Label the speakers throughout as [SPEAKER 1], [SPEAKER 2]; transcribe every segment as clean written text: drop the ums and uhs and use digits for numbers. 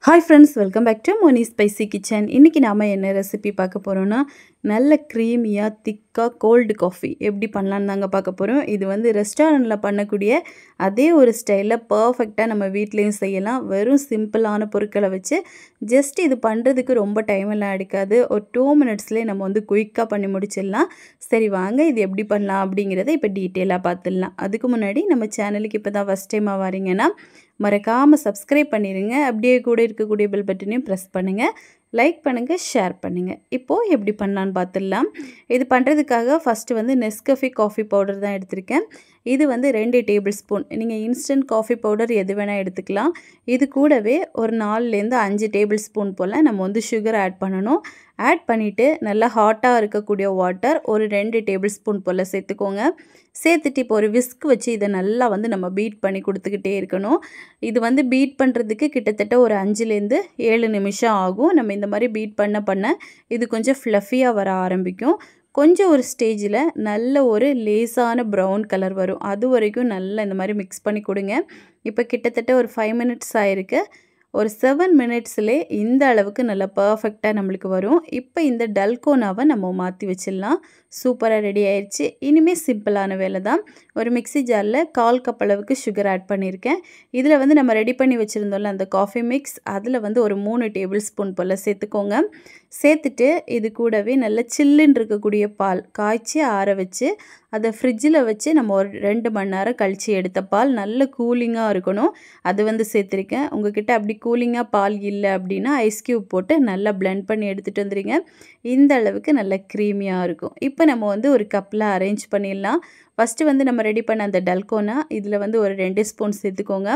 [SPEAKER 1] Hi friends, welcome back to Moni Spicy Kitchen. இன்னைக்கு நாம என்ன ரெசிபி பார்க்க போறோம்னா நல்ல க்ரீமியா திக்கா கோல்ட் காஃபி எப்படி பண்ணலாம்னு தாங்க பார்க்க போறோம். இது வந்து ரெஸ்டாரன்ட்ல பண்ணக்கூடிய அதே ஒரு ஸ்டைல்ல பெர்ஃபெக்ட்டா நம்ம வீட்லயும் செய்யலாம். வெறும் சிம்பிளான பொருட்களை வச்சு ஜஸ்ட் இது பண்றதுக்கு ரொம்ப டைம் எல்லாம் எடுக்காது. ஒரு 2 மினிட்ஸ்லயே நம்ம வந்து குயிக்கா பண்ணி முடிச்சிடலாம். சரி வாங்க இது எப்படி பண்ணலாம் அப்படிங்கறத இப்போ டீடைலா பார்த்துடலாம். அதுக்கு முன்னாடி நம்ம சேனலுக்கு இப்பதான் ஃபர்ஸ்ட் டைமா வரீங்கன்னா மறக்காம சப்ஸ்கிரைப் பண்ணிருங்க. அப்படியே கூட இருக்கக்கூடிய பெல் பட்டனையும் பிரஸ் பண்ணுங்க. லைக் பண்ணுங்க, ஷேர் பண்ணுங்க. இப்போ எப்படி பண்ணலாம்னு பார்த்துடலாம். இது பண்றதுக்காக ஃபர்ஸ்ட் வந்து நெஸ்கஃபே காஃபி பவுடர் தான் எடுத்திருக்கேன். இது வந்து 2 டேபிள் ஸ்பூன். நீங்க இன்ஸ்டன்ட் காஃபி பவுடர் எது வேணா எடுத்துக்கலாம். இது கூடவே ஒரு 4 லேருந்து 5 டேபிள் ஸ்பூன் போல நம்ம வந்து சுகர் ஆட் பண்ணணும். ஆட் பண்ணிட்டு நல்லா ஹாட்டா இருக்கக்கூடிய வாட்டர் ஒரு 2 டேபிள் ஸ்பூன் போல சேர்த்துக்கோங்க. சேர்த்துட்டு இப்போ ஒரு விஸ்க் வச்சு இதை நல்லா வந்து நம்ம பீட் பண்ணி கொடுத்துக்கிட்டே இருக்கணும். இது வந்து பீட் பண்ணுறதுக்கு கிட்டத்தட்ட ஒரு 5லேருந்து 7 நிமிஷம் ஆகும். நம்ம இந்த மாதிரி பீட் பண்ண இது கொஞ்சம் ஃப்ளஃபியாக வர ஆரம்பிக்கும். கொஞ்சம் ஒரு ஸ்டேஜில் நல்ல ஒரு லேசான ப்ரௌன் கலர் வரும். அது வரைக்கும் நல்லா இந்த மாதிரி மிக்ஸ் பண்ணி கொடுங்க. இப்போ கிட்டத்தட்ட ஒரு 5 மினிட்ஸ் ஆயிருக்கு. ஒரு 7 மினிட்ஸ்லே இந்த அளவுக்கு நல்லா பர்ஃபெக்டாக நம்மளுக்கு வரும். இப்போ இந்த டல்கோனாவை நம்ம மாற்றி வச்சிடலாம். சூப்பராக ரெடி ஆயிடுச்சு. இனிமேல் சிம்பிளான வேலை தான். ஒரு மிக்ஸி ஜாரில் 1/4 கப் அளவுக்கு சுகர் ஆட் பண்ணியிருக்கேன். இதில் வந்து நம்ம ரெடி பண்ணி வச்சுருந்தோம்ல அந்த காஃபி மிக்ஸ், அதில் வந்து ஒரு 3 டேபிள் ஸ்பூன் போல் சேர்த்துக்கோங்க. சேர்த்துட்டு இது கூடவே நல்ல சில்லுன்னு இருக்கக்கூடிய பால் காய்ச்சி ஆற வச்சு அதை ஃப்ரிட்ஜில் வச்சு நம்ம ஒரு 2 மணி நேரம் கழித்து எடுத்த பால் நல்ல கூலிங்காக இருக்கணும். அது வந்து சேர்த்துருக்கேன். உங்ககிட்ட அப்படி கூலிங்காக பால் இல்லை அப்படின்னா ஐஸ் க்யூப் போட்டு நல்லா பிளெண்ட் பண்ணி எடுத்துகிட்டு வந்துடுங்க. இந்த அளவுக்கு நல்ல க்ரீமியாக இருக்கும். இப்போ நம்ம வந்து ஒரு கப்பில் அரேஞ்ச் பண்ணிடலாம். ஃபஸ்ட்டு வந்து நம்ம ரெடி பண்ண அந்த டல்கோனா இதில் வந்து ஒரு 2 ஸ்பூன் சேர்த்துக்கோங்க.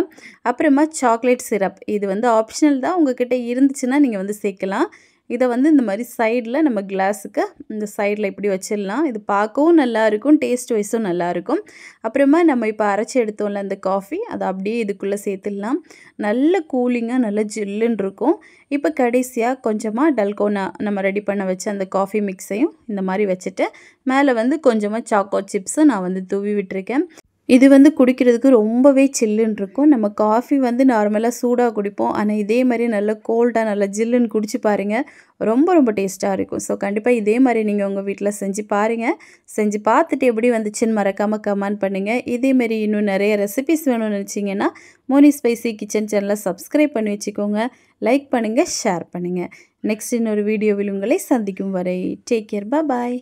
[SPEAKER 1] அப்புறமா சாக்லேட் சிரப், இது வந்து ஆப்ஷனல் தான். உங்ககிட்ட இருந்துச்சுன்னா நீங்கள் வந்து சேர்க்கலாம். இதை வந்து இந்த மாதிரி சைடில் நம்ம கிளாஸுக்கு இந்த சைடில் இப்படி வச்சிடலாம். இது பார்க்கவும் நல்லாயிருக்கும், டேஸ்ட் வைஸும் நல்லாயிருக்கும். அப்புறமா நம்ம இப்போ அரைச்சி எடுத்தோம்ல அந்த காஃபி, அதை அப்படியே இதுக்குள்ளே சேர்த்துடலாம். நல்ல கூலிங்காக நல்ல ஜில்லுன்னு இருக்கும். இப்போ கடைசியாக கொஞ்சமாக டல்கோனா நம்ம ரெடி பண்ண வச்ச அந்த காஃபி மிக்ஸையும் இந்த மாதிரி வச்சுட்டு மேலே வந்து கொஞ்சமாக சாக்கோ சிப்ஸும் நான் வந்து தூவி விட்டுருக்கேன். இது வந்து குடிக்கிறதுக்கு ரொம்பவே சில்லுன்னு இருக்கும். நம்ம காஃபி வந்து நார்மலாக சூடாக குடிப்போம். ஆனால் இதே மாதிரி நல்லா கோல்டாக நல்லா ஜில்லுன்னு குடிச்சு பாருங்கள். ரொம்ப ரொம்ப டேஸ்ட்டாக இருக்கும். ஸோ கண்டிப்பாக இதே மாதிரி நீங்கள் உங்கள் வீட்டில் செஞ்சு பாருங்கள். செஞ்சு பார்த்துட்டு எப்படி வந்துச்சுன்னு மறக்காமல் கமெண்ட் பண்ணுங்கள். இதேமாரி இன்னும் நிறைய ரெசிபிஸ் வேணும்னு நினச்சிங்கன்னா மோனி ஸ்பைசி கிச்சன் சேனலை சப்ஸ்கிரைப் பண்ணி வச்சுக்கோங்க. லைக் பண்ணுங்கள், ஷேர் பண்ணுங்கள். நெக்ஸ்ட் இன்னொரு வீடியோவில் உங்களை சந்திக்கும் வரை டேக் கேர், பாய்.